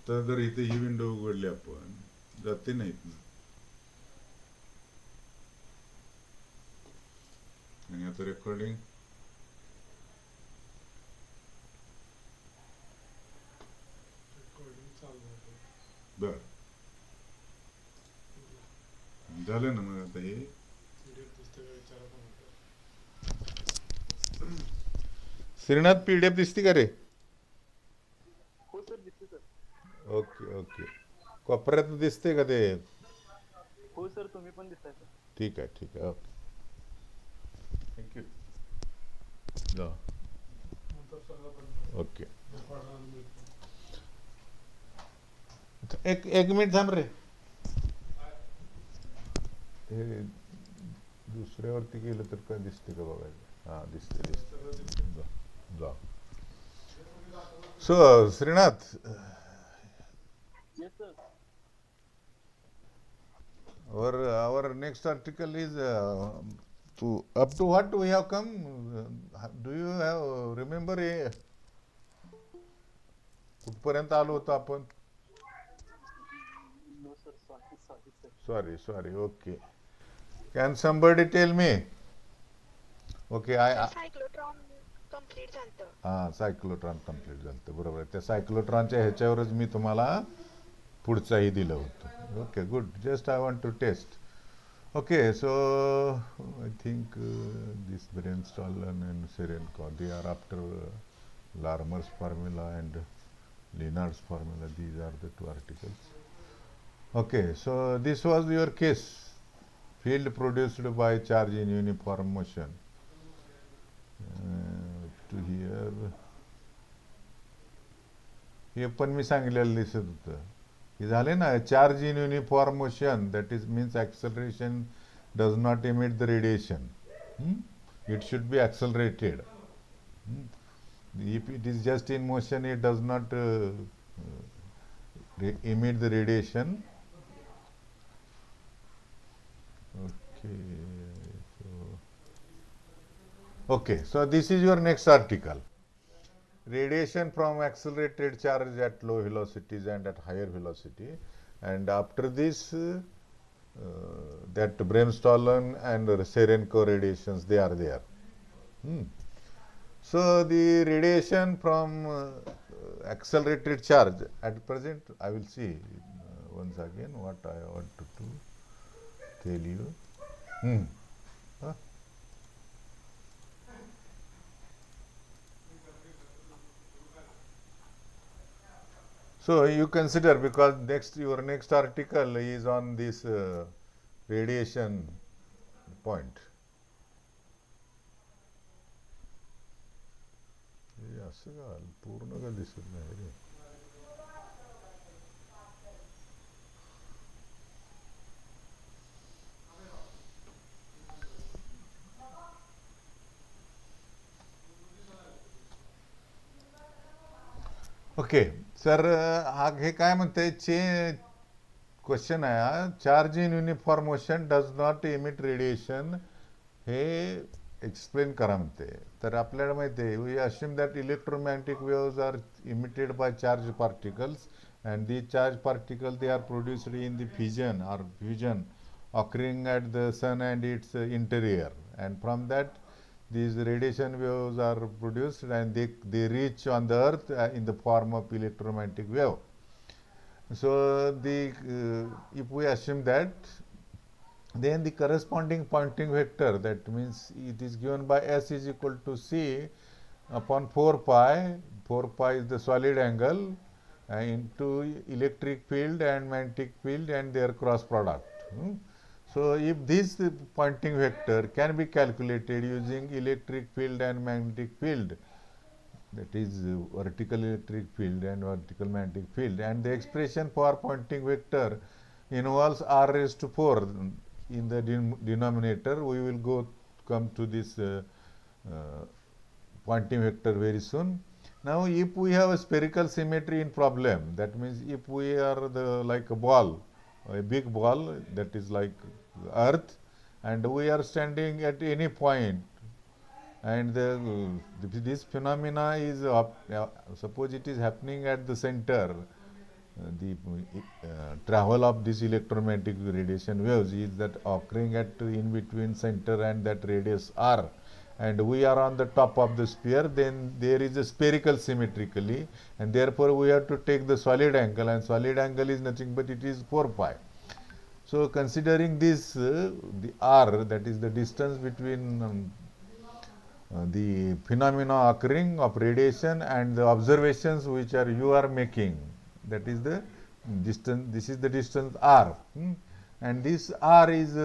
आता जर इथे ही विंडो उघडली आपण जाते नाहीत ना. आणि आता रेकॉर्डिंग बर झालं ना. मग आता हे श्रीनाथ पीडीएफ दिसते का रे? हो सर, दिसते सर. Okay okay. कोपऱ्यात दिसते का ते? हो सर, तुम्ही पण दिसताय सर. ठीक आहे ठीक आहे. Okay thank you. जा. ओके. एक मिनिट थांब रे. हे दुसऱ्यावरती गेलं तर काय दिसते का बघायला? हां दिसते दिसते. जा जा. So Shrinath, yes sir. our next article is to up to what we have come. Do you have remember कुठपर्यंत आलो होतो आपण? No sir, sorry sorry sir. Sorry. Okay. Can somebody tell me? Okay, sir cyclotron complete झालं. हां cyclotron complete झालं बरोबर आहे. त्या सायक्लोट्रॉनच्या ह्याच्यावरच मी तुम्हाला पुढचाही दिलं होतं. Okay good. Just I want to test. Okay, so I think this Bremstallen and Serenco, they are after Larmor's formula and Lennard's formula. These are the two articles. Okay, so this was your case. Field produced by charge in uniform motion. To here, हे पण मी सांगितलेलं दिसत होतं. हे झाले ना, charge in uniform motion, that is means acceleration does not emit the radiation. It should be accelerated. If it is just in motion it does not emit the radiation. So this is your next article. Radiation from accelerated charge at low velocities and at higher velocity, and after this that Bremstallen and Serenco radiations, they are there. So the radiation from accelerated charge at present, I will see once again what I want to tell you. So you consider, because your next article is on this radiation point. असं का पूर्ण का दिसत नाही रे? Okay sir, हे काय म्हणते? Question आहे हा. Charge in uniform motion does not emit radiation. हे एक्सप्लेन करा म्हणते. तर आपल्याला माहिती आहे, we assume that electromagnetic waves are emitted by charge particles, and these charged particles, they are produced in the fission or fusion occurring at the sun and its interior, and from that these radiation waves are produced and they reach on the earth in the form of electromagnetic wave. So if we assume that, then the corresponding Poynting vector, that means it is given by S is equal to C upon 4 pi. 4 pi is the solid angle into electric field and magnetic field and their cross product. So if this Poynting vector can be calculated using electric field and magnetic field, that is vertical electric field and vertical magnetic field, and the expression for Poynting vector involves r raised to 4 in the denominator. We will come to this Poynting vector very soon. Now if we have a spherical symmetry in problem, that means if we are like a ball, a big ball that is like earth, and we are standing at any point, and this phenomena is suppose it is happening at the center, the travel of this electromagnetic radiation waves is that occurring at in between center and that radius r, and we are on the top of the sphere, then there is a spherical symmetrically, and therefore we have to take the solid angle, and solid angle is nothing but it is 4 pi. So considering this, the r, that is the distance between the phenomena occurring of radiation and the observations which are you are making, that is the distance, this is the distance r, and this r is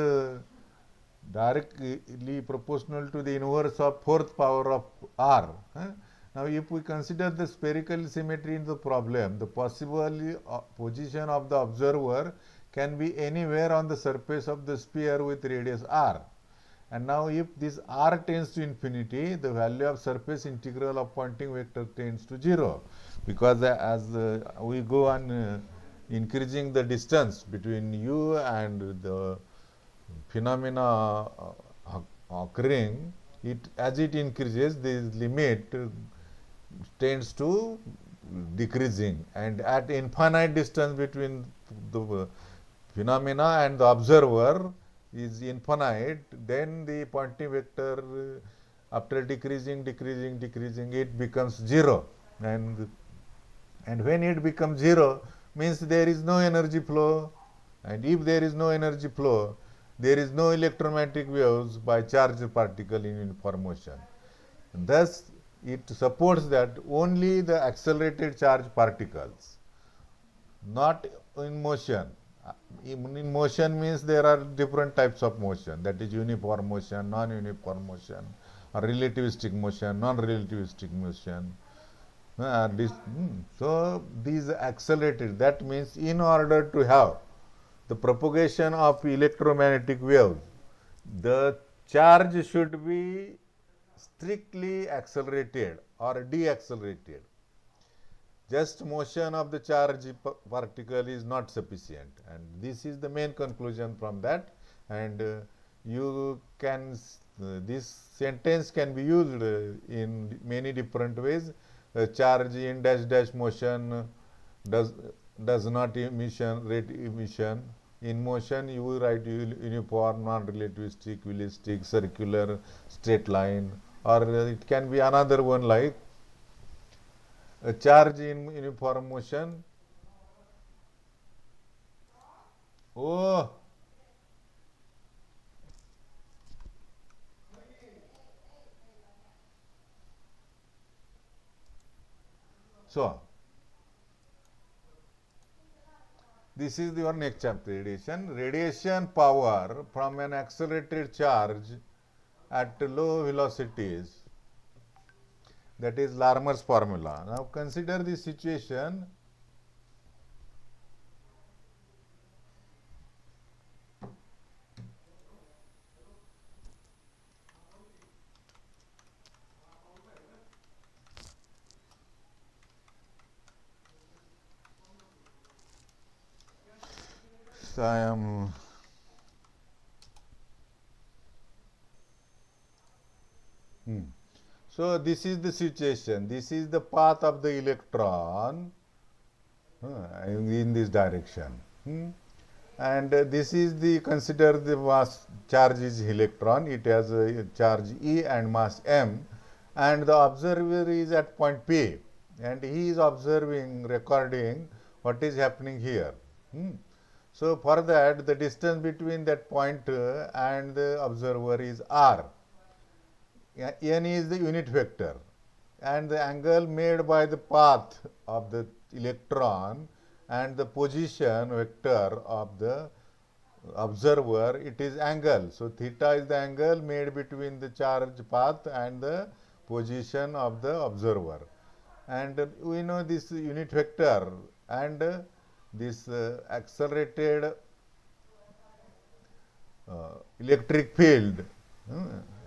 directly proportional to the inverse of fourth power of r. Now if we consider the spherical symmetry in the problem, the possible position of the observer can be anywhere on the surface of the sphere with radius r. And now if this r tends to infinity, the value of surface integral of Poynting vector tends to 0, because as we go on increasing the distance between you and the phenomena occurring, as it increases, this limit tends to decreasing, and at infinite distance between the phenomena and the observer is infinite, then the Poynting vector, after decreasing, it becomes 0, and when it becomes 0 means there is no energy flow, and if there is no energy flow, there is no electromagnetic waves by charged particle in uniform motion. Thus it supports that only the accelerated charged particles, not in motion. In motion means there are different types of motion, that is uniform motion, non-uniform motion, or relativistic motion, non-relativistic motion. So these accelerated, that means in order to have the propagation of electromagnetic waves, the charge should be strictly accelerated or deaccelerated. Just motion of the charge particle is not sufficient, and this is the main conclusion from that. And you can this sentence can be used in many different ways. Charge in dash dash motion does not rate emission. In motion you write uniform, non-relativistic, wheelistic, circular, straight line, or it can be another one like a charge in uniform motion. Oh, so this is your next chapter, radiation. Radiation power from an accelerated charge at low velocities, that is Larmor's formula. Now consider this situation. So I am So this is the situation. This is the path of the electron in this direction. And this is the, consider the mass charge is electron. It has a charge E and mass m, and the observer is at point P, and he is observing, recording what is happening here. So for that, the distance between that point and the observer is r. N is the unit vector, and the angle made by the path of the electron and the position vector of the observer, it is angle. So theta is the angle made between the charge path and the position of the observer. And we know this unit vector and this accelerated electric field,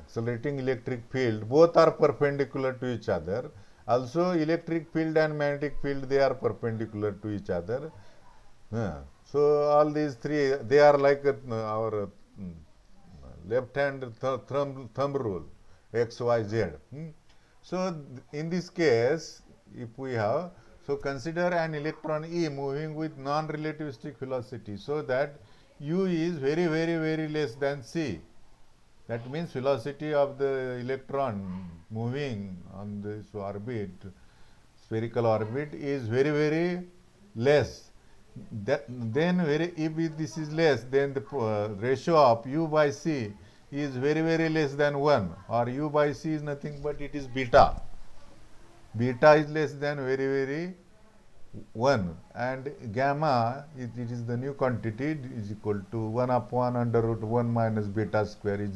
accelerating electric field, both are perpendicular to each other. Also electric field and magnetic field, they are perpendicular to each other. So all these three, they are like our left hand thumb rule, x, y, z. So in this case, if we have, So consider an electron E moving with non-relativistic velocity so that U is very, very, very less than C. That means velocity of the electron moving on this orbit, spherical orbit, is very, very less. If this is less, then the ratio of U by C is very, very less than 1, or U by C is nothing but it is beta. Beta is less than very, very 1, and gamma, it is the new quantity, is equal to 1 upon under root 1 minus beta square,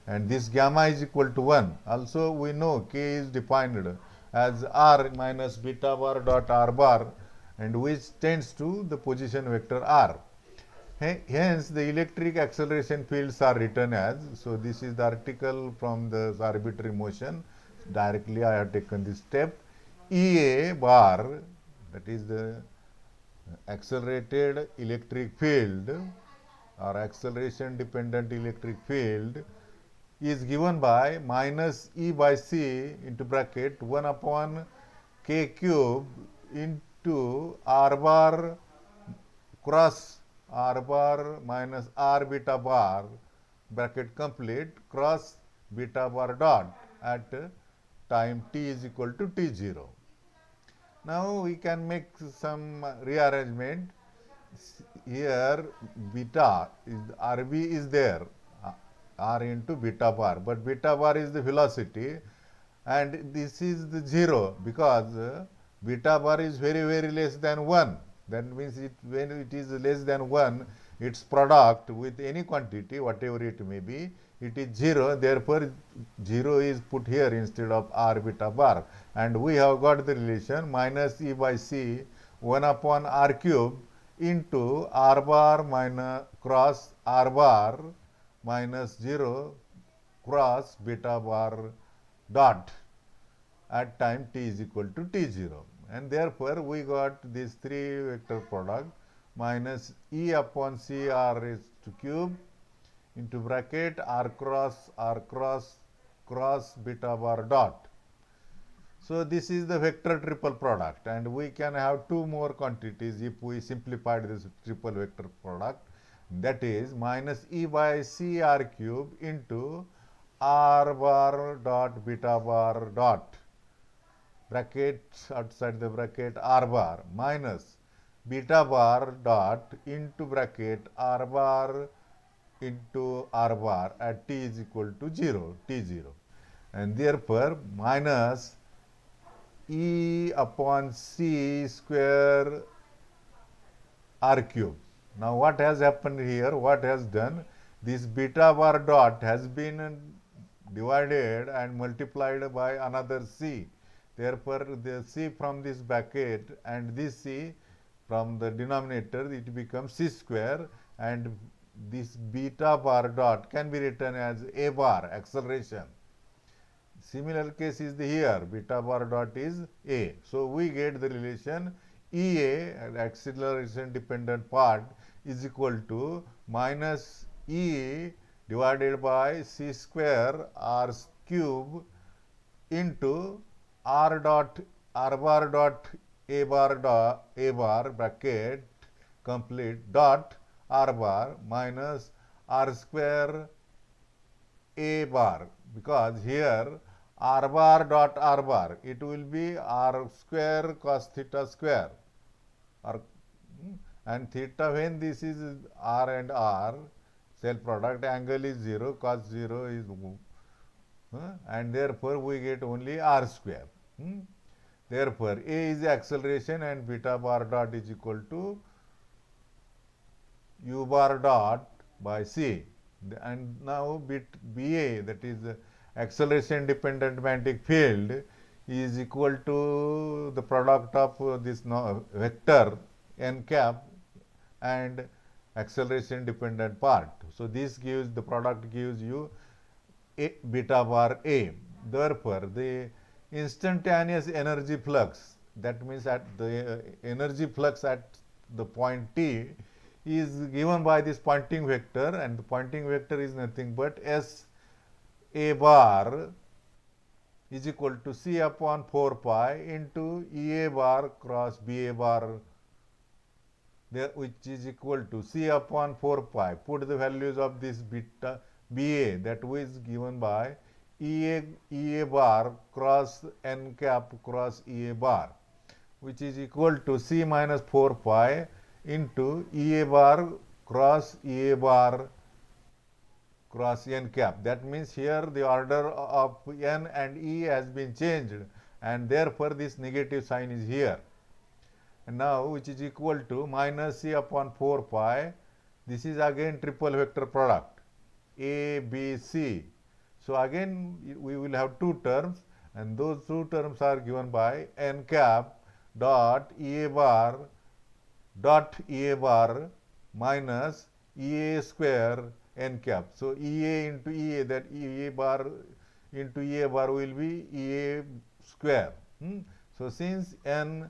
and this gamma is equal to 1. Also we know K is defined as R minus beta bar dot R bar, and which tends to the position vector R. Hence the electric acceleration fields are written as, so this is the article from the arbitrary motion. Directly I have taken this step. EA bar, that is the accelerated electric field or acceleration dependent electric field, is given by minus E by C into bracket 1 upon K cube into R bar cross R bar minus R beta bar bracket complete cross beta bar dot at time t is equal to t0. Now we can make some rearrangement. Here beta is Rb is there, R into beta bar, but beta bar is the velocity, and this is the 0 because beta bar is very, very less than 1. That means when it is less than 1, its product with any quantity, whatever it may be, it is 0. Therefore 0 is put here instead of R beta bar, and we have got the relation minus E by C 1 upon R cube into R bar minus cross R bar minus 0 cross beta bar dot at time t is equal to t0, and therefore we got this 3 vector product minus E upon C R raised to cube into bracket R cross cross beta bar dot. So this is the vector triple product, and we can have 2 more quantities if we simplified this triple vector product, that is minus E by C R cube into R bar dot beta bar dot bracket outside the bracket R bar minus beta bar dot into bracket R bar into R bar at t is equal to 0, t0, and therefore minus E upon C square R cube. Now what has happened here? What has done? This beta bar dot has been divided and multiplied by another C. Therefore the C from this bracket and this C from the denominator, it becomes C square, and this beta bar dot can be written as A bar, acceleration. Similar case is here, beta bar dot is A. So we get the relation EA, acceleration dependent part, is equal to minus E divided by C square R cube into R dot R bar dot A bar bracket complete dot R bar minus R square A bar, because here R bar dot R bar, it will be R square cos theta square, or and theta, when this is R and R, self product angle is 0, cos 0 is and therefore we get only R square. Therefore A is the acceleration and beta bar dot is equal to U bar dot by C, and now BA, that is acceleration dependent magnetic field, is equal to the product of this vector n cap and acceleration dependent part. So this gives, the product gives you A beta bar A. Therefore the instantaneous energy flux, that means at the energy flux at the point T, is given by this Poynting vector, and the Poynting vector is nothing but S A bar is equal to C upon 4 pi into EA bar cross BA bar, there, which is equal to C upon 4 pi. Put the values of this beta BA, that is given by EA bar cross n cap cross EA bar, which is equal to C minus 4 pi into EA bar cross EA bar cross n cap. That means here the order of n and E has been changed, and therefore this negative sign is here. And now, which is equal to minus C upon 4 pi. This is again triple vector product A, B, C. So again we will have two terms, and those two terms are given by n cap dot EA bar minus EA square n cap. So EA into EA, that EA bar into EA bar will be EA square. So since n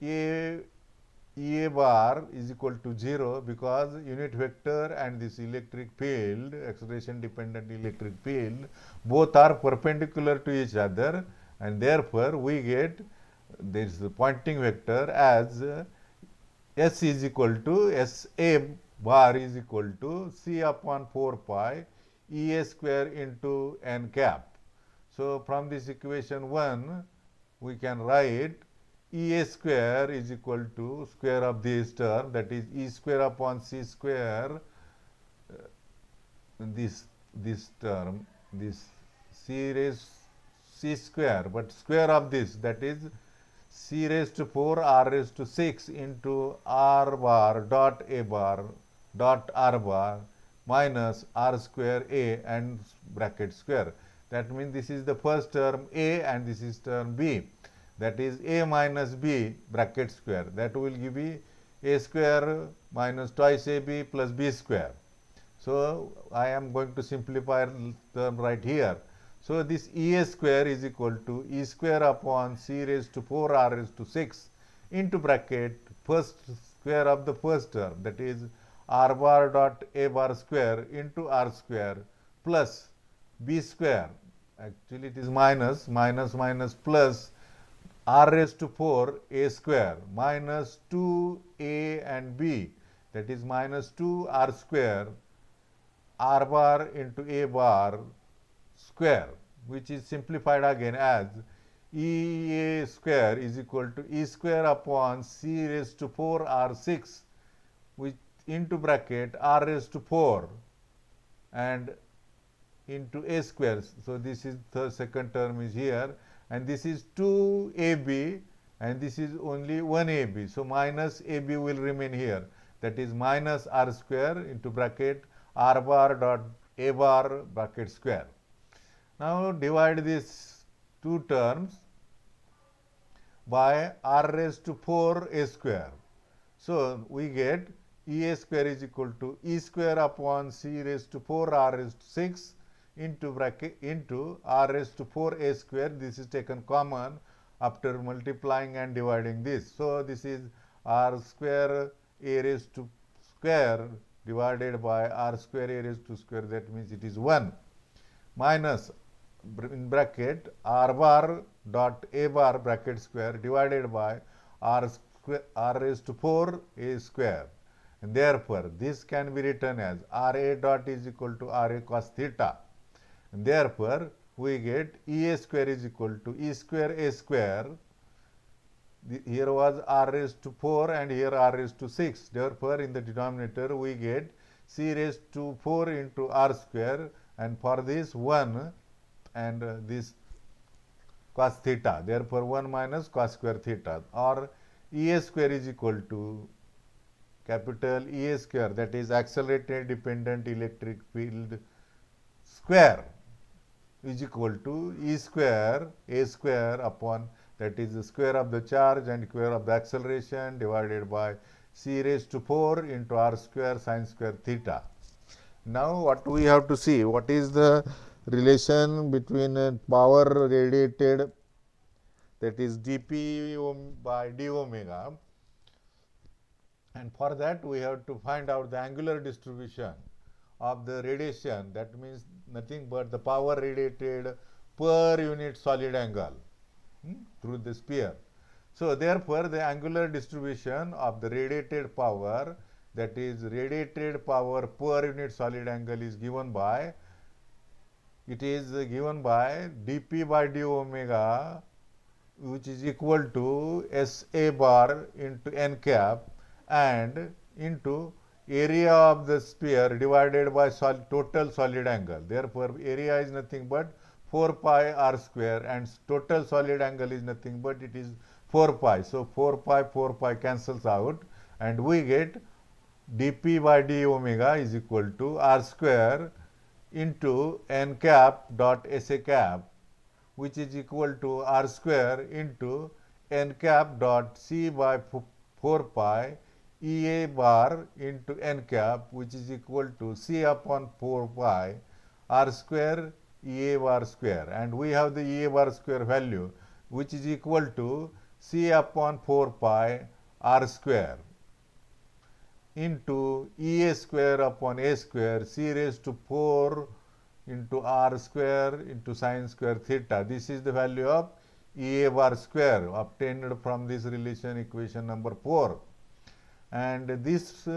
EA bar is equal to 0, because unit vector and this electric field, acceleration dependent electric field, both are perpendicular to each other, and therefore we get this Poynting vector as S is equal to SA bar is equal to C upon 4 pi EA square into n cap. So from this equation 1 we can write EA square is equal to square of this term, that is E square upon C square, this term, this C raised C square, but square of this, that is C raised to 4 R raised to 6 into R bar dot A bar dot R bar minus R square A and bracket square. That means this is the first term A and this is term B. That is A minus B bracket square. That will give me A square minus twice AB plus B square. So I am going to simplify term right here. So this EA square is equal to E square upon C raised to 4 R raised to 6 into bracket first square of the first term, that is R bar dot A bar square into R square plus B square. Actually it is minus plus R raised to 4 A square minus 2A and B, that is minus 2 R square R bar into A bar square, which is simplified again as EA square is equal to E square upon C raised to 4 R6, which into bracket R raised to 4 and into A square. So this is the second term is here, and this is 2AB and this is only 1AB. So minus AB will remain here, that is minus R square into bracket R bar dot A bar bracket square. Now divide these two terms by R raised to 4 A square. So we get EA square is equal to E square upon C raised to 4 R raised to 6 into bracket into R raised to 4 A square. This is taken common after multiplying and dividing this. So this is R square A raised to square divided by R square A raised to square, that means it is 1, minus in bracket R bar dot A bar bracket square divided by R raised to 4 A square. And therefore this can be written as RA dot is equal to RA cos theta. And therefore we get EA square is equal to E square A square. Here was R raised to 4 and here R raised to 6. Therefore in the denominator we get C raised to 4 into R square, and for this 1 and this cos theta. Therefore 1 minus cos square theta, or EA square is equal to capital EA square, that is accelerated dependent electric field square, is equal to E square A square upon, that is the square of the charge and square of the acceleration divided by C raised to 4 into R square sine square theta. Now what we have to see, what is the relation between power radiated, that is dP by d omega, and for that we have to find out the angular distribution of the radiation. That means nothing but the power radiated per unit solid angle through the sphere. So therefore, the angular distribution of the radiated power, that is radiated power per unit solid angle, is given by, it is given by dP by d omega, which is equal to SA bar into n cap and into area of the sphere divided by total solid angle. Therefore, area is nothing but 4 pi r square and total solid angle is nothing but it is 4 pi. So, 4 pi cancels out and we get dP by d omega is equal to r square into n cap dot SA cap, which is equal to r square into n cap dot c by 4 pi EA bar into n cap, which is equal to c upon 4 pi r square EA bar square, and we have the EA bar square value, which is equal to c upon 4 pi r square into EA square upon A square c raised to 4 into r square into sine square theta. This is the value of EA bar square obtained from this relation equation number 4. And this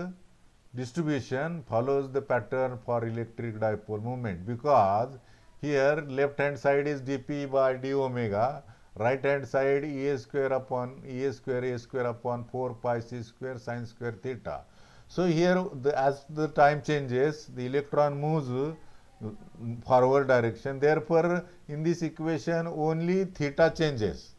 distribution follows the pattern for electric dipole moment, because here left hand side is dP by d omega, right hand side EA square upon EA square A square upon 4 pi c square sine square theta. So here as the time changes, the electron moves forward direction. Therefore, in this equation only theta changes.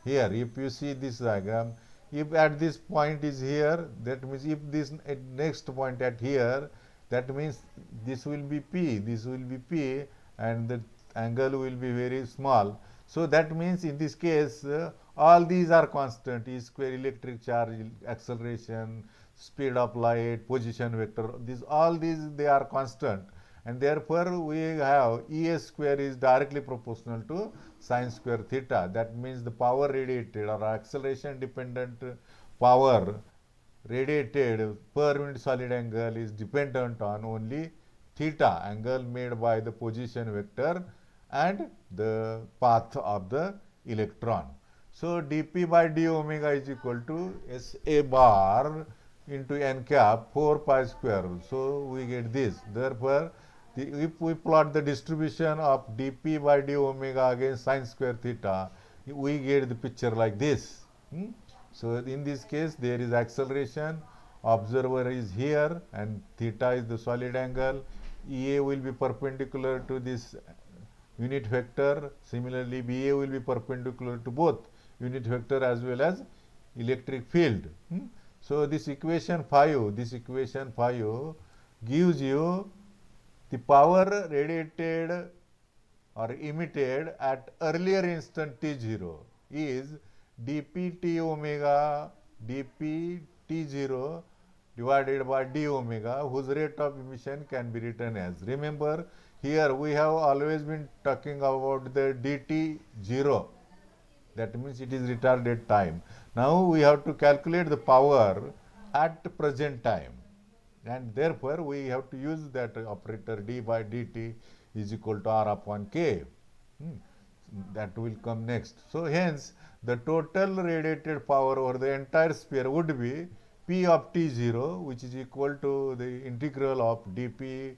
Here, if you see this diagram, if at this point is here, that means if this next point at here, that means this will be P, this will be P, and the angle will be very small. So that means in this case, all these are constant: E square, electric charge, acceleration, speed of light, position vector. All these they are constant, and therefore we have EA square is directly proportional to sine square theta. That means the power radiated or acceleration dependent power radiated per unit solid angle is dependent on only theta, angle made by the position vector and the path of the electron. So dP by d omega is equal to SA bar into n cap 4 pi square. So we get this. Therefore, if we plot the distribution of dP by d omega against sine square theta, we get the picture like this. So in this case, there is acceleration, observer is here, and theta is the solid angle. EA will be perpendicular to this unit vector. Similarly, BA will be perpendicular to both unit vector as well as electric field. So this equation 5 gives you the power radiated or emitted at earlier instant t0 is dP t omega dP t0 divided by d omega, whose rate of emission can be written as, remember here we have always been talking about the dt0, that means it is retarded time. Now we have to calculate the power at present time, and therefore we have to use that operator d by dt is equal to r upon k. That will come next. So hence the total radiated power over the entire sphere would be P of T0, which is equal to the integral of dP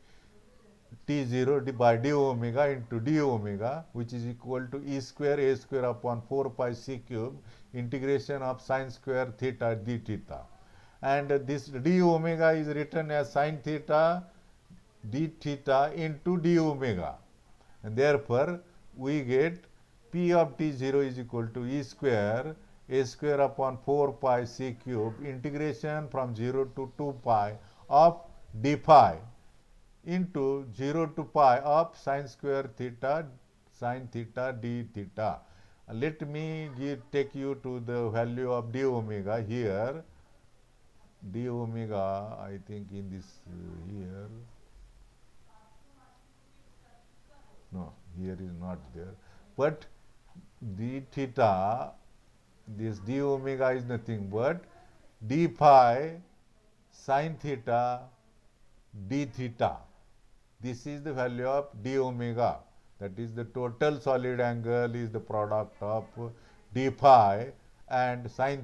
T0 by d omega into d omega, which is equal to E square A square upon 4 pi c cube integration of sine square theta d theta. And this d omega is written as sine theta d theta into d omega, and therefore we get P of T0 is equal to E square A square upon 4 pi c cube integration from 0 to 2 pi of d phi into 0 to pi of sine square theta sine theta d theta. Let me take you to the value of d omega here. D omega, I think in this here, no, here is not there, but d theta, this d omega is nothing but d phi sine theta d theta. This is the value of d omega. That is, the total solid angle is the product of d phi and sine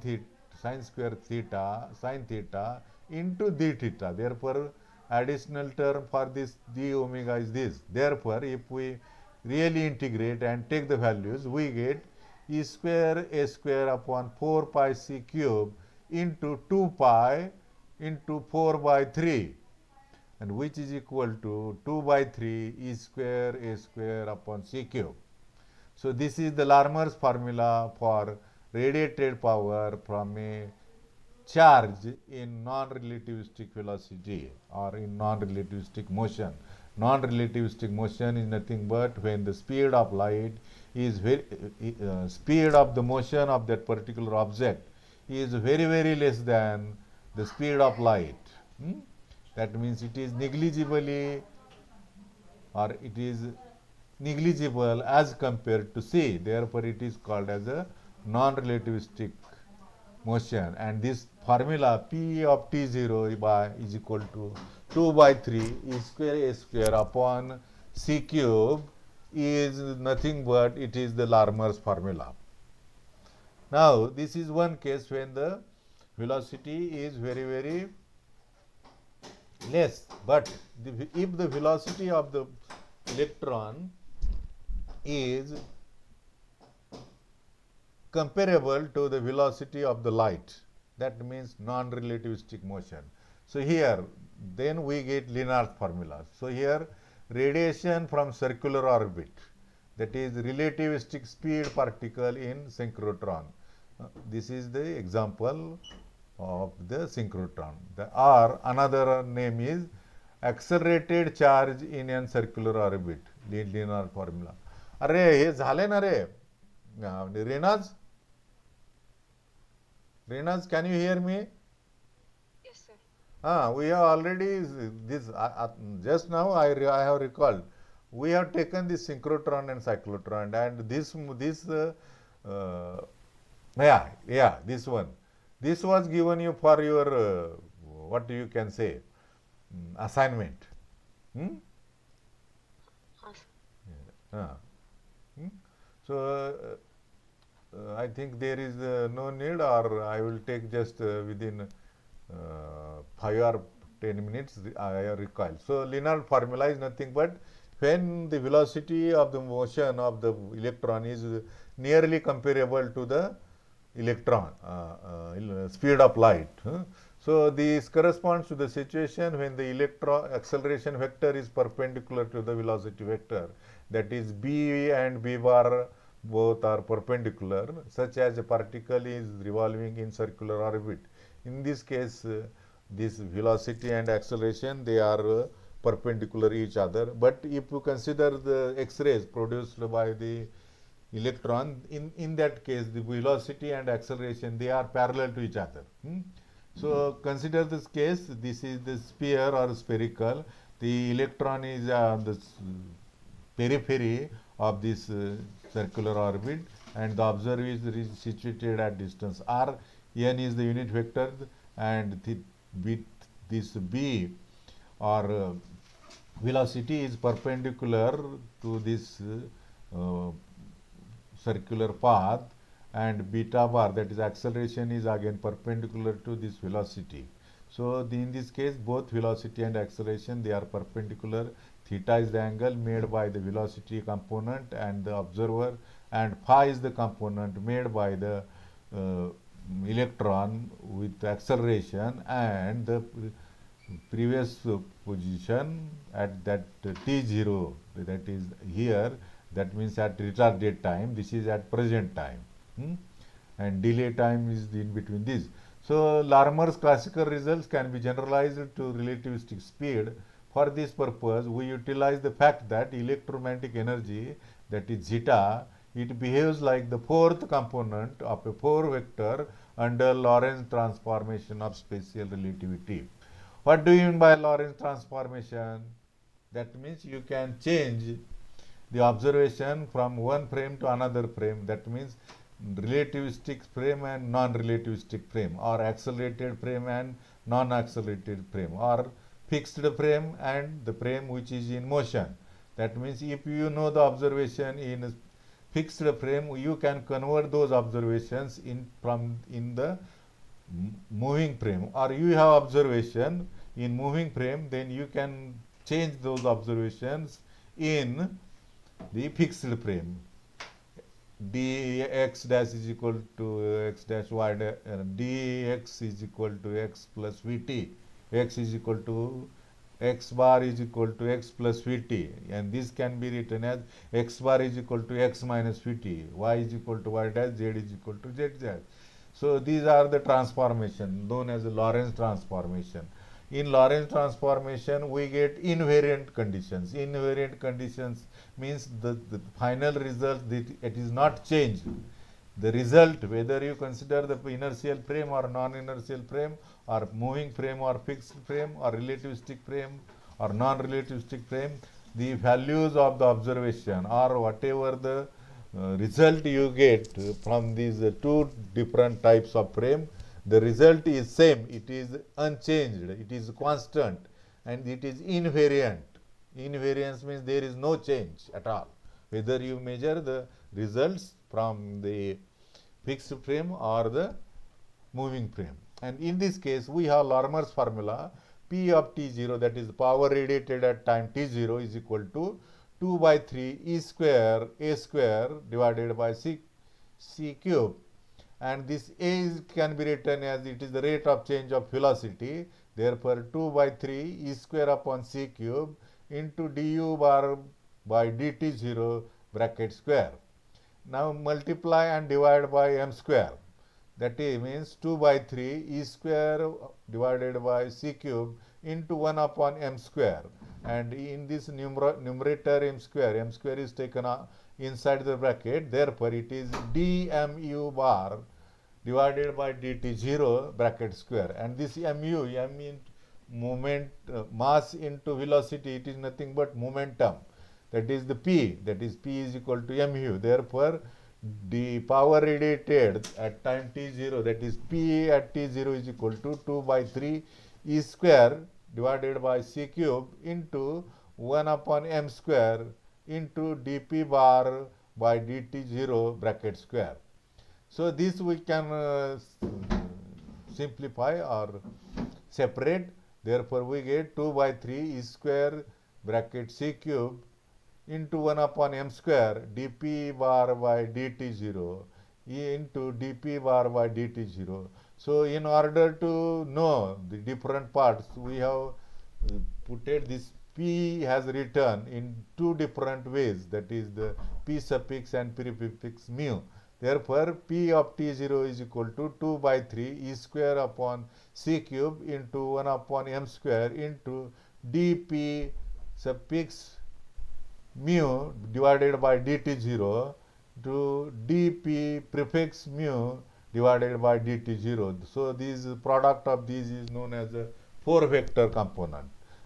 square theta, sine theta into d theta. Therefore, additional term for this d omega is this. Therefore, if we really integrate and take the values, we get e square a square upon 4 pi c cube into 2 pi into 4 by 3, and which is equal to 2 by 3 e square a square upon c cube. So this is the Larmor's formula for radiated power from a charge in non-relativistic velocity or in non-relativistic motion. Non-relativistic motion is nothing but when the speed of light is speed of the motion of that particular object is very less than the speed of light. That means it is negligibly, or it is negligible as compared to c. Therefore, it is called as a non-relativistic motion, and this formula P of T0 is equal to 2 by 3 e square a square upon c cube is nothing but it is the Larmor's formula. Now, this is one case when the velocity is very less, but if the velocity of the electron is comparable to the velocity of the light, that means non-relativistic motion. So here then we get Lenard's formula. So here radiation from circular orbit, that is relativistic speed particle in synchrotron. This is the example of the synchrotron. Or another name is accelerated charge in an circular orbit, Lenard formula. अरे हे झाले ना रे Renaz, can you hear me? Yes, sir. We have already this just now I have recalled. We have taken this synchrotron and cyclotron, and this this one. This was given you for your what you can say assignment. So I think there is no need, or I will take just within 5 or 10 minutes I recall. So Lenard formula is nothing but when the velocity of the motion of the electron is nearly comparable to the electron speed of light. So this corresponds to the situation when the electron acceleration vector is perpendicular to the velocity vector, that is b and b bar both are perpendicular, such as a particle is revolving in circular orbit. In this case, this velocity and acceleration, they are perpendicular each other. But if you consider the X-rays produced by the electron, in that case, the velocity and acceleration, they are parallel to each other. So consider this case, this is the sphere or spherical. The electron is on the periphery of this circular orbit, and the observer is situated at distance r. N is the unit vector, and this b or velocity is perpendicular to this circular path, and beta bar, that is acceleration, is again perpendicular to this velocity. So in this case, both velocity and acceleration, they are perpendicular. Theta is the angle made by the velocity component and the observer, and phi is the component made by the electron with acceleration and the previous position at that t0, that is here, that means at retarded time, this is at present time, and delay time is in between this. So Larmor's classical results can be generalized to relativistic speed. For this purpose, we utilize the fact that electromagnetic energy, that is zeta, it behaves like the fourth component of a 4 vector under Lorentz transformation of special relativity. What do you mean by Lorentz transformation? That means you can change the observation from one frame to another frame. That means relativistic frame and non-relativistic frame, or accelerated frame and non-accelerated frame, or fixed frame and the frame which is in motion. That means if you know the observation in a fixed frame, you can convert those observations in the moving frame, or you have observation in moving frame, then you can change those observations in the fixed frame. dx dash is equal to x dash y dx is equal to x plus vt, x is equal to x bar is equal to x plus vt, and this can be written as x bar is equal to x minus vt, y is equal to y dash, z is equal to z dash. So these are the transformation known as the Lorentz transformation. In Lorentz transformation, we get invariant conditions. Invariant conditions means the final result, it is not changed. The result, whether you consider the inertial frame or non-inertial frame, or moving frame or fixed frame, or relativistic frame or non-relativistic frame, the values of the observation or whatever the result you get from these two different types of frame, the result is same, it is unchanged, it is constant, and it is invariant. Invariance means there is no change at all, whether you measure the results from the fixed frame or the moving frame. And in this case, we have Larmor's formula, P of T0, that is power radiated at time T0, is equal to 2 by 3 E square A square divided by C cube. And this A can be written as it is the rate of change of velocity. Therefore, 2 by 3 E square upon C cube into du bar by dt0 bracket square. Now multiply and divide by m square. That means 2 by 3 E square divided by C cube into 1 upon m square. And in this numerator m square is taken inside the bracket. Therefore, it is dmu bar divided by dt0 bracket square. And this mu, m means moment, mass into velocity, it is nothing but momentum. That is the p, that is p is equal to mu. Therefore, the power radiated at time t0, that is p at t0, is equal to 2 by 3 E square divided by C cube into 1 upon m square into dp bar by dt0 bracket square. So this we can simplify or separate. Therefore, we get 2 by 3 E square bracket C cube into 1 upon m square dp bar by dt0 into dp bar by dt0. So in order to know the different parts, we have put this p has written in two different ways, that is the p suffix and prefix mu. Therefore, p of t0 is equal to 2 by 3 E square upon C cube into 1 upon m square into dp suffix mu divided by dt0 to dp prefix mu divided by dt0. So this product of these is known as a 4-vector component,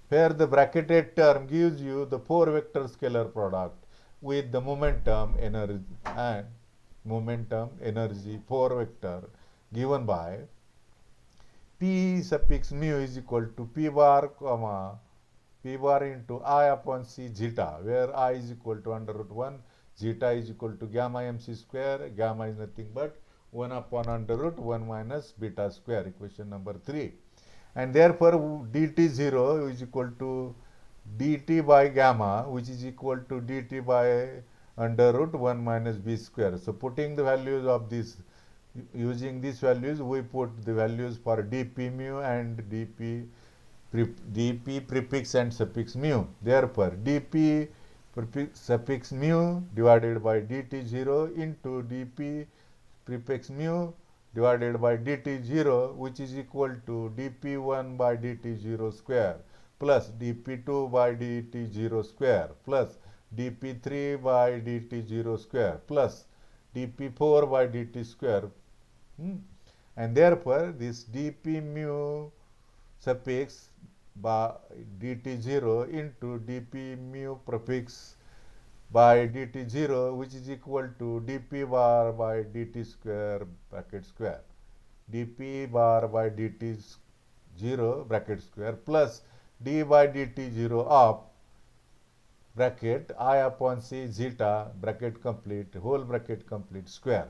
where the bracketed term gives you the 4-vector scalar product with the momentum energy and momentum energy 4-vector given by p suffix mu is equal to p bar comma p bar into I upon C zeta, where I is equal to under root 1, zeta is equal to gamma mc square, gamma is nothing but 1 upon under root 1 minus beta square, equation number 3. And therefore, dt0 is equal to dt by gamma, which is equal to dt by under root 1 minus b square. So putting the values of this, using these values, we put the values for dp mu and dp prefix and suffix mu. Therefore, dp prefix suffix mu divided by dt0 into dp prefix mu divided by dt0, which is equal to dp1 by dt0 square plus dp2 by dt0 square plus dp3 by dt0 square plus dp4 by dt square. And therefore, this dp mu suffix by dt0 into dp mu prefix by dt0, which is equal to dp bar by dt square bracket square, dp bar by dt0 bracket square plus d by dt0 of bracket I upon C zeta bracket complete whole bracket complete square.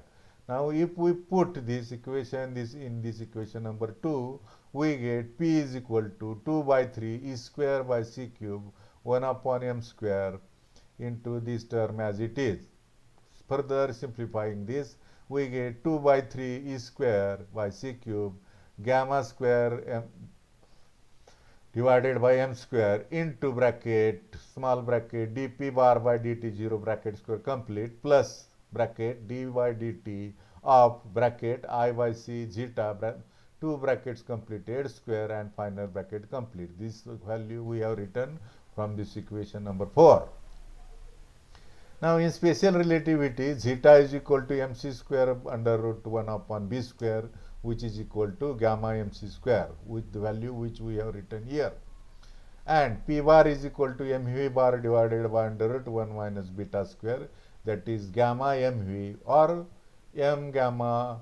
Now if we put this equation in this equation number 2, we get P is equal to 2 by 3 E square by C cube 1 upon M square into this term as it is. Further simplifying this, we get 2 by 3 E square by C cube gamma square M divided by M square into bracket small bracket dP bar by dt 0 bracket square complete plus bracket d by dt of bracket I by C zeta 2 brackets completed square and final bracket complete. This value we have written from this equation number 4. Now in special relativity, zeta is equal to mc square under root 1 upon b square, which is equal to gamma mc square with the value which we have written here. And p bar is equal to mv bar divided by under root 1 minus beta square, that is gamma mv or m gamma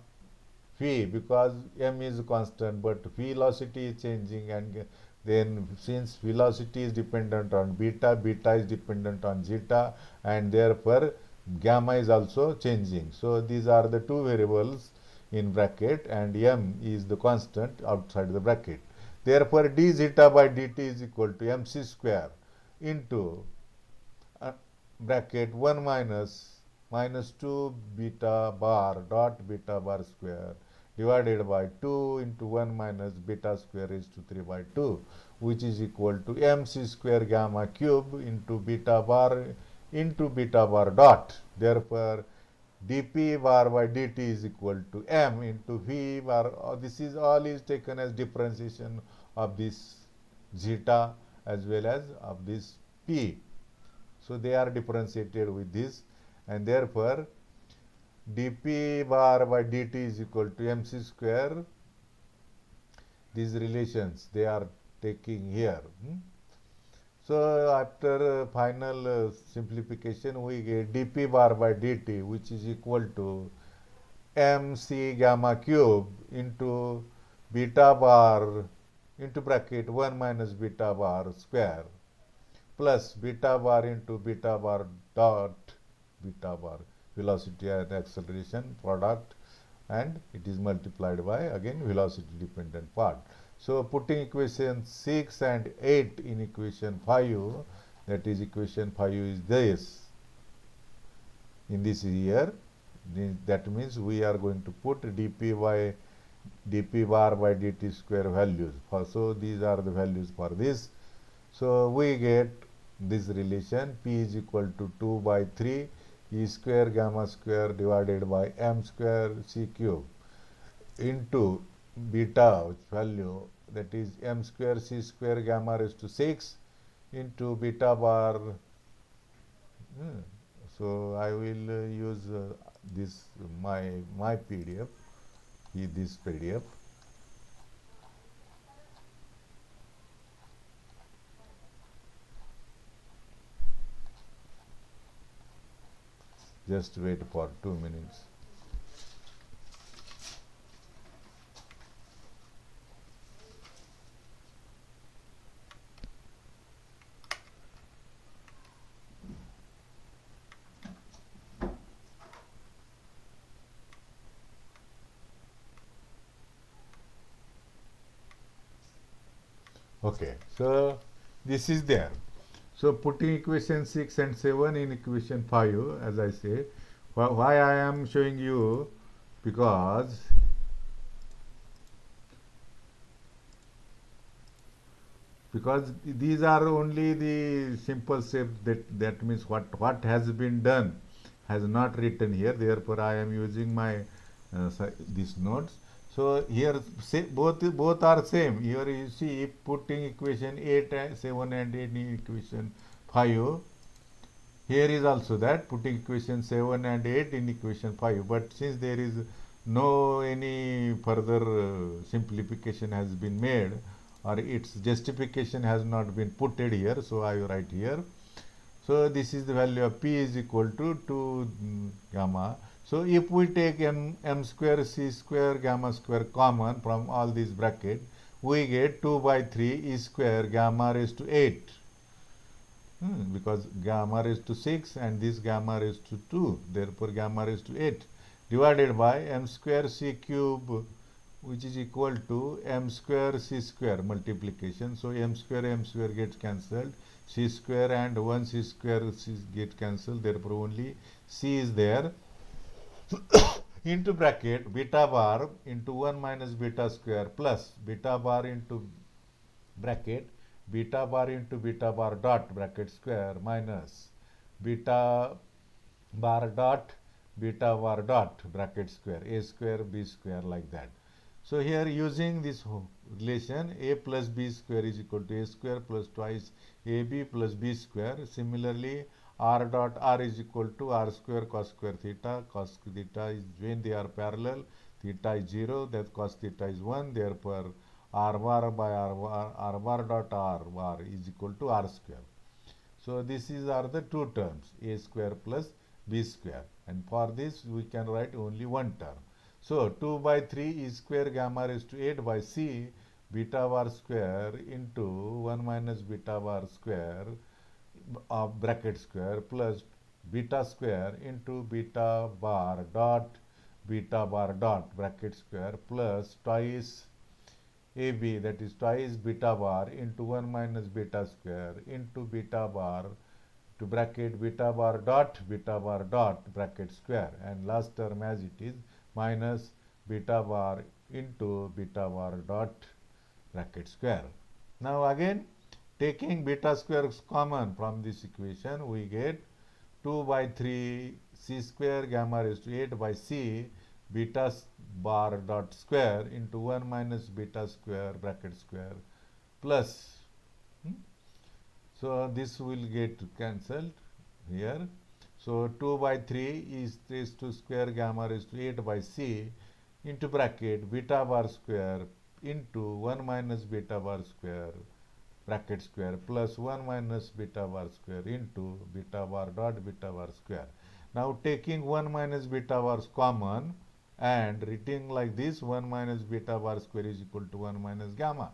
v, because m is constant but velocity is changing, and then since velocity is dependent on beta, beta is dependent on zeta, and therefore gamma is also changing. So these are the two variables in bracket, and m is the constant outside the bracket. Therefore d zeta by dt is equal to mc square into bracket 1 minus 2 beta bar dot beta bar square divided by 2 into 1 minus beta square raised to 3 by 2, which is equal to mc square gamma cube into beta bar dot. Therefore dP bar by dt is equal to m into v bar. This is all is taken as differentiation of this zeta as well as of this p. So they are differentiated with this, and therefore dP bar by dt is equal to mc square. These relations they are taking here. So after final simplification, we get dP bar by dt, which is equal to mc gamma cube into beta bar into bracket 1 minus beta bar square plus beta bar into beta bar dot beta bar velocity and acceleration product, and it is multiplied by again velocity dependent part. So putting equation 6 and 8 in equation 5, that is equation 5 is this in this here. That means we are going to put dP bar by dt square values. So these are the values for this. So we get this relation P is equal to 2 by 3 E square gamma square divided by m square c cube into beta value, that is m square c square gamma raised to 6 into beta bar. So I will use this my PDF, this PDF. Just wait for 2 minutes. Okay, so this is there. So putting equation 6 and 7 in equation 5, as I say, why I am showing you, because these are only the simple steps, that means what has been done has not written here. Therefore I am using my these notes. So here both are same. Here you see, putting equation 8 and 7 and 8 in equation 5, here is also that, putting equation 7 and 8 in equation 5. But since there is no any further simplification has been made, or its justification has not been putted here, so I write here. So this is the value of P is equal to 2 gamma. So if we take m square c square gamma square common from all these bracket, we get 2 by 3 e square gamma raised to 8 because gamma raised to 6 and this gamma raised to 2, therefore gamma raised to 8 divided by m square c cube, which is equal to m square c square multiplication. So m square gets cancelled, c square and 1 c square c get cancelled, therefore only c is there, into bracket beta bar into 1 minus beta square plus beta bar into bracket beta bar dot bracket square minus beta bar dot beta bar dot bracket square, a square b square, like that. So here using this relation, a plus b square is equal to a square plus twice ab plus b square. Similarly, r dot r is equal to r square cos square theta. Cos theta is, when they are parallel, theta is 0, that cos theta is 1. Therefore, r bar by r bar dot r bar is equal to r square. So this are the two terms, a square plus b square, and for this we can write only one term. So 2 by 3 e square gamma raised to 8 by c beta bar square into 1 minus beta bar square of bracket square plus beta square into beta bar dot bracket square plus twice AB, that is twice beta bar into 1 minus beta square into beta bar to bracket beta bar dot bracket square, and last term as it is minus beta bar into beta bar dot bracket square. Now again, taking beta square common from this equation, we get 2 by 3 c square gamma raised to 8 by c beta bar dot square into 1 minus beta square bracket square plus, so this will get cancelled here. So 2 by 3 is raised to square gamma raised to 8 by c into bracket beta bar square into 1 minus beta bar square bracket square plus 1 minus beta bar square into beta bar square. Now taking 1 minus beta bar common and writing like this, 1 minus beta bar square is equal to 1 minus gamma.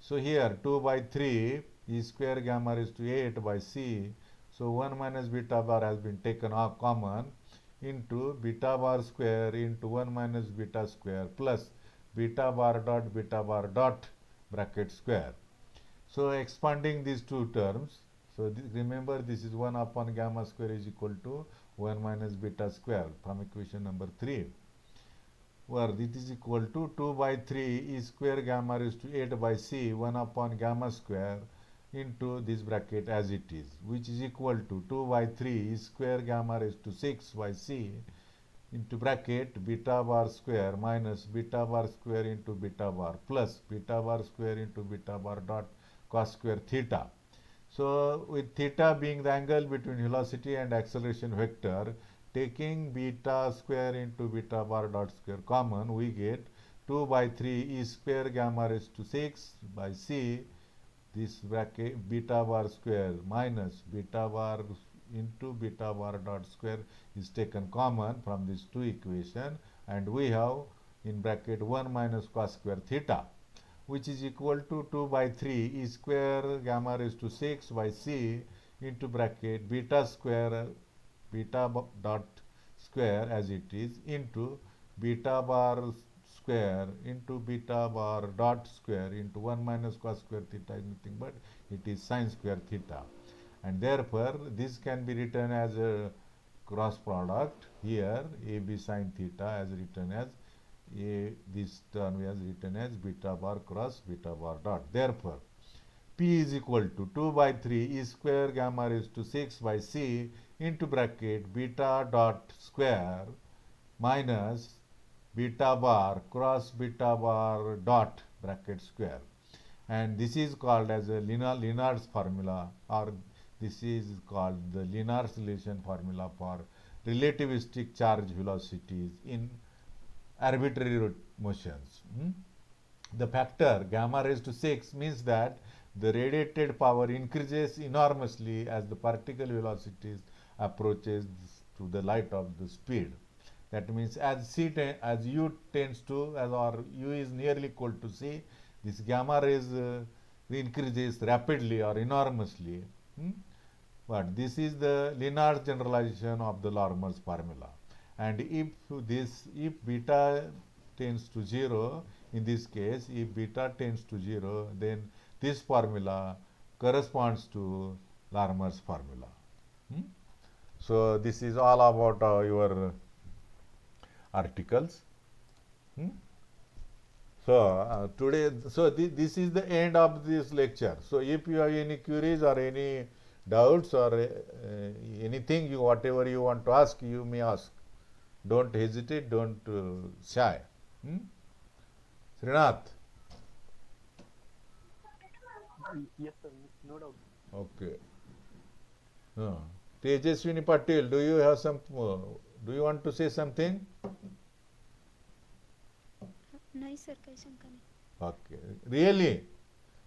So here 2 by 3 e square gamma raised to 8 by c. So 1 minus beta bar has been taken off common into beta bar square into 1 minus beta square plus beta bar dot bracket square. So expanding these two terms, so remember this is 1 upon gamma square is equal to 1 minus beta square from equation number 3, where this is equal to 2 by 3 e square gamma raised to 8 by c 1 upon gamma square into this bracket as it is, which is equal to 2 by 3 e square gamma raised to 6 by c into bracket beta bar square minus beta bar square into beta bar plus beta bar square into beta bar dot cos square theta. So with theta being the angle between velocity and acceleration vector, taking beta square into beta bar dot square common, we get 2 by 3 e square gamma raised to 6 by c, this bracket beta bar square minus beta bar into beta bar dot square is taken common from these two equations, and we have in bracket 1 minus cos square theta, which is equal to 2 by 3 e square gamma raised to 6 by c into bracket beta square beta dot square as it is into beta bar square into beta bar dot square into 1 minus cos square theta is nothing but it is sin square theta, and therefore this can be written as a cross product here ab sin theta as written as this term is written as beta bar cross beta bar dot. Therefore P is equal to 2 by 3 e square gamma raised to 6 by c into bracket beta dot square minus beta bar cross beta bar dot bracket square, and this is called as a Lienard's formula, or this is called the Lienard's relation formula for relativistic charge velocities in arbitrary motions. The factor gamma raised to 6 means that the radiated power increases enormously as the particle velocities approaches to the light of the speed. That means as u tends to, as or u is nearly equal to c, this gamma rays increases rapidly or enormously. But this is the Linear generalization of the Larmor's formula. And if beta tends to 0, in this case, if beta tends to 0, then this formula corresponds to Larmor's formula. Hmm? So this is all about your articles. Hmm? So this is the end of this lecture. So if you have any queries or any doubts or anything, whatever you want to ask, you may ask. Don't hesitate, don't shy. Hmm? Srinath. Yes, sir. No doubt. Okay. Tejaswini Patil, do you have do you want to say something? नाही sir काही शंका नाही. Okay. Really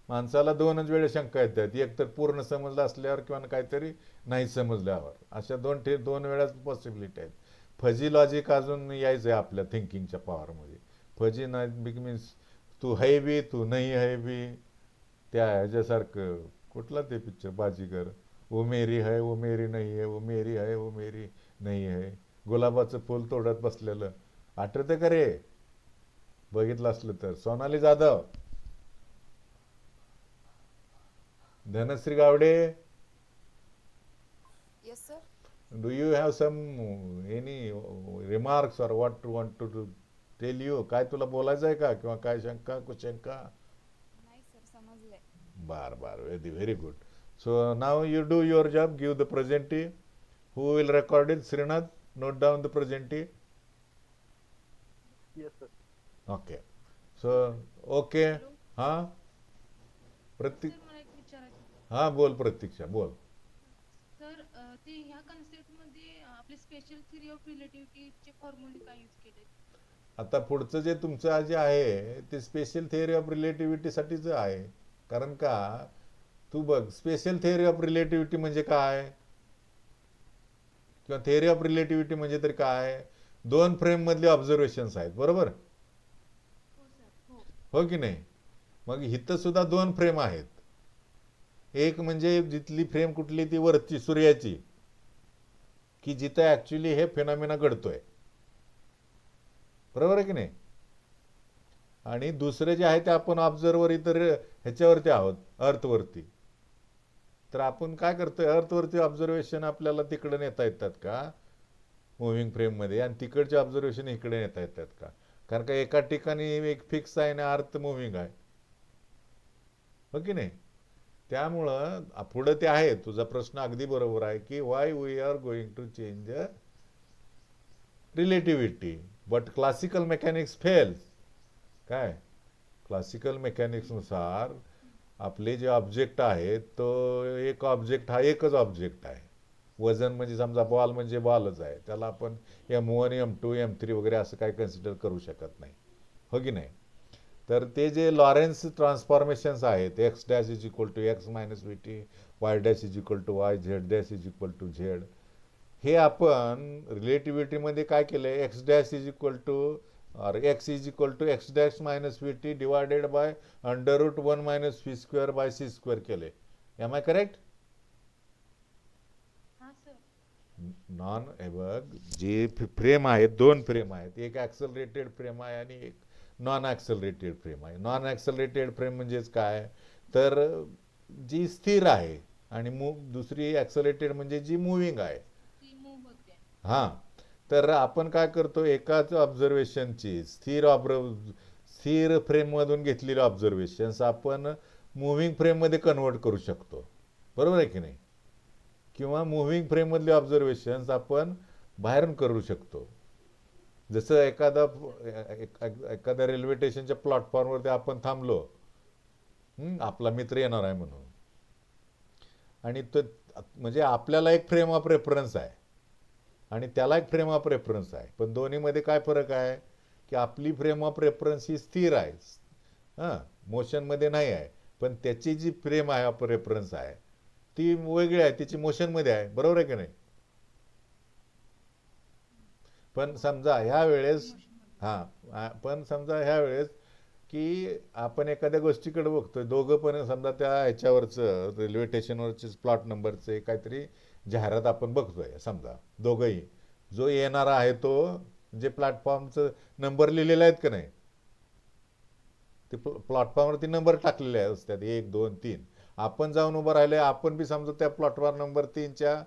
माणसाला दोनच वेळा शंका येतात, एक तर पूर्ण समजलं असल्यावर किंवा काहीतरी नाही समजल्यावर, अशा दोन वेळाच पॉसिबिलिटी आहेत. फजी लॉजिक अजून यायचं आहे आपल्या थिंकिंगच्या पॉवरमध्ये. फजी लॉजिक मीन्स तू है बी तू नाही है बी, त्या ह्याच्यासारखं कुठला ते पिक्चर बाजीगर, वो मेरी है वो मेरी नहीं है, वो मेरी है वो मेरी नहीं है, गुलाबाचं फूल तोडत बसलेलं आठवतं का रे? बघितलं असलं तर. Sonali Jadhav. Dhanashree Gawde. Yes, sir. Do you have any remarks or what you want to tell you? काय तुला बोलायचं आहे का किंवा काय शंका कुशंका? नाही सर समजले. bar very good. So now you do your job, give the presentee. Who will record it? Srinath, note down the presentee. Yes, sir. Okay. So okay. हा प्रतीक. सर मला एक विचारायचं हा बोल प्रतीक्षा बोल. सर ते ह्या कन्सेप्ट मध्ये आपले स्पेशल थिअरी ऑफ रिलेटिव्हिटीचे फॉर्म्युले काय यूज केले? आता पुढचं जे तुमचं जे आहे ते स्पेशल थिअरी ऑफ रिलेटिव्हिटीसाठीच आहे. कारण का तू बघ, स्पेशल थिअरी ऑफ रिलेटिव्हिटी म्हणजे काय किंवा थिअरी ऑफ रिलेटिव्हिटी म्हणजे तरी काय? दोन फ्रेम मधले ऑब्झर्वेशन्स आहेत, बरोबर? हो सर. हो. हो की नाही? मग इथं सुद्धा दोन फ्रेम आहेत. एक म्हणजे जिथली फ्रेम कुठली ती वरची सूर्याची, की जिथं ऍक्च्युली हे फिनॉमिना घडतोय, बरोबर आहे की नाही? आणि दुसरे जे आहे ते आपण ऑब्झर्वर इतर ह्याच्यावरती आहोत, अर्थवरती. तर आपण काय करतोय, अर्थवरती ऑब्झर्वेशन आपल्याला तिकडे नेता येतात का मुव्हिंग फ्रेममध्ये, आणि तिकडचे ऑब्झर्वेशन इकडे नेता येतात का? कारण का एका ठिकाणी एक फिक्स आहे आणि अर्थ मुव्हिंग आहे, हो की नाही? त्यामुळं पुढं ते आहे. तुझा प्रश्न अगदी बरोबर आहे की why we are going to change relativity but classical mechanics fails. काय क्लासिकल मेकॅनिक्सनुसार आपले जे ऑब्जेक्ट आहेत तो एक ऑब्जेक्ट हा एकच ऑब्जेक्ट आहे. वजन म्हणजे समजा बॉल म्हणजे बॉलच आहे, त्याला आपण M1 M2 M3 वगैरे असं काही कन्सिडर करू शकत नाही, हो की नाही? तर ते जे लॉरेन्स ट्रान्सफॉर्मेशन्स आहेत, x dash is equal to x minus v t, y dash is equal to y, z dash is equal to z, हे आपण रिलेटिव्हिटीमध्ये काय केलं आहे? X dash is equal to or x is equal to x dash minus vt divided by under root 1 minus v square by c square केले. Am I correct? हा sir. Non हे बघ, जे frame आहेत, दोन फ्रेम आहेत, एक ॲक्सलरेटेड frame आहे आणि एक नॉन ॲक्सलरेटेड फ्रेम आहे. नॉन ॲक्सलरेटेड फ्रेम म्हणजेच काय, तर जी स्थिर आहे, आणि दुसरी ॲक्सलरेटेड म्हणजे जी मुव्हिंग आहे. ती मूव्ह होते. हां, तर आपण काय करतो, एकाच ऑब्झर्वेशनची स्थिर फ्रेममधून घेतलेली ऑब्झर्वेशन्स आपण मुव्हिंग फ्रेममध्ये कन्वर्ट करू शकतो, बरोबर आहे की नाही? किंवा मुव्हिंग फ्रेममधले ऑब्झर्वेशन्स आपण बाहेरून करू शकतो. जसं एखाद्या रेल्वे स्टेशनच्या प्लॅटफॉर्मवरती आपण थांबलो, आपला मित्र येणार आहे म्हणून, आणि तो म्हणजे आपल्याला एक फ्रेम ऑफ रेफरन्स आहे आणि त्याला एक फ्रेम ऑफ रेफरन्स आहे, पण दोन्हीमध्ये काय फरक आहे की आपली फ्रेम ऑफ रेफरन्स ही स्थिर आहे, मोशनमध्ये नाही आहे, पण त्याची जी फ्रेम आहे ऑफ रेफरन्स आहे ती वेगळी आहे, तिची मोशनमध्ये आहे, बरोबर आहे की नाही? पण समजा ह्या वेळेस पण समजा ह्या वेळेस की आपण एखाद्या गोष्टीकडे बघतोय, दोघं पण समजा त्या ह्याच्यावरचं रेल्वे स्टेशनवरचे प्लॉट नंबरचे काहीतरी जाहिरात आपण बघतोय समजा दोघंही. जो येणारा आहे तो जे प्लॅटफॉर्मचं नंबर लिहिलेले आहेत का नाही, ते प्लॅटफॉर्मवरती नंबर टाकलेले असतात 1 2 3. आपण जाऊन उभं राहिले, आपण बी समजा त्या प्लॅटफॉर्म नंबर 3च्या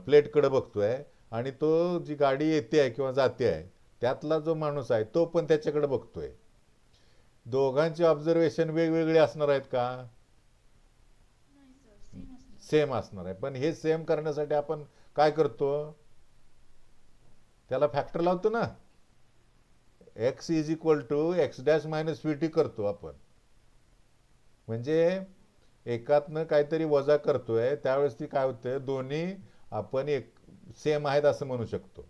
प्लेटकडे बघतोय आणि तो जी गाडी येते आहे किंवा जाते आहे त्यातला जो माणूस आहे तो पण त्याच्याकडे बघतोय. दोघांचे ऑब्झर्वेशन वेगवेगळे असणार आहेत का? नाही सर, सेम असणार. सेम असणार आहे. पण हे सेम करण्यासाठी आपण काय करतो, त्याला फॅक्टर लावतो ना. X is equal to x dash minus v t करतो आपण. म्हणजे एकातनं काहीतरी वजा करतोय त्यावेळेस ती काय होते, दोन्ही आपण एक सेम आहेत असं म्हणू शकतो.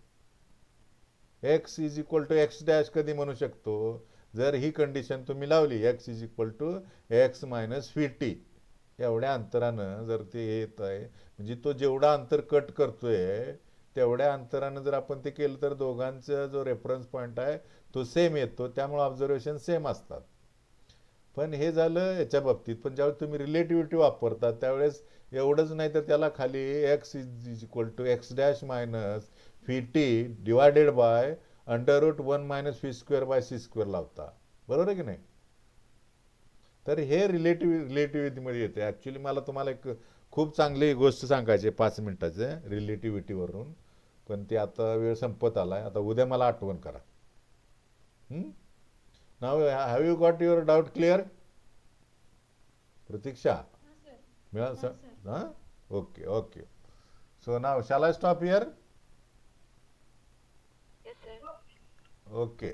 X is equal to x dash कधी म्हणू शकतो, जर ही कंडिशन तुम्ही लावली x is equal to x minus v t, एवढ्या अंतरानं जर ते येत आहे म्हणजे तो जेवढा अंतर कट करतोय तेवढ्या अंतरानं जर आपण ते केलं तर दोघांचा जो रेफरन्स पॉईंट आहे तो सेम येतो, त्यामुळे ऑब्झर्वेशन सेम असतात. पण हे झालं याच्या बाबतीत. पण ज्यावेळेस तुम्ही रिलेटिव्हिटी वापरता त्यावेळेस एवढंच नाही तर त्याला खाली x is equal to x dash minus v t divided by √1 minus v square by c square लावता. बरोबर आहे की नाही? तर हे रिलेटिव्हिटीमध्ये येते. ॲक्च्युली मला तुम्हाला एक खूप चांगली गोष्ट सांगायची 5 मिनिटाचे रिलेटिव्हिटीवरून, पण ते आता वेळ संपत आला आहे. आता उद्या मला आठवण करा. Now have you got your doubt clear? Pratiksha हां सर. मिळालं हां, सर? हां, okay okay. So now shall I stop here? Yes, sir. Okay.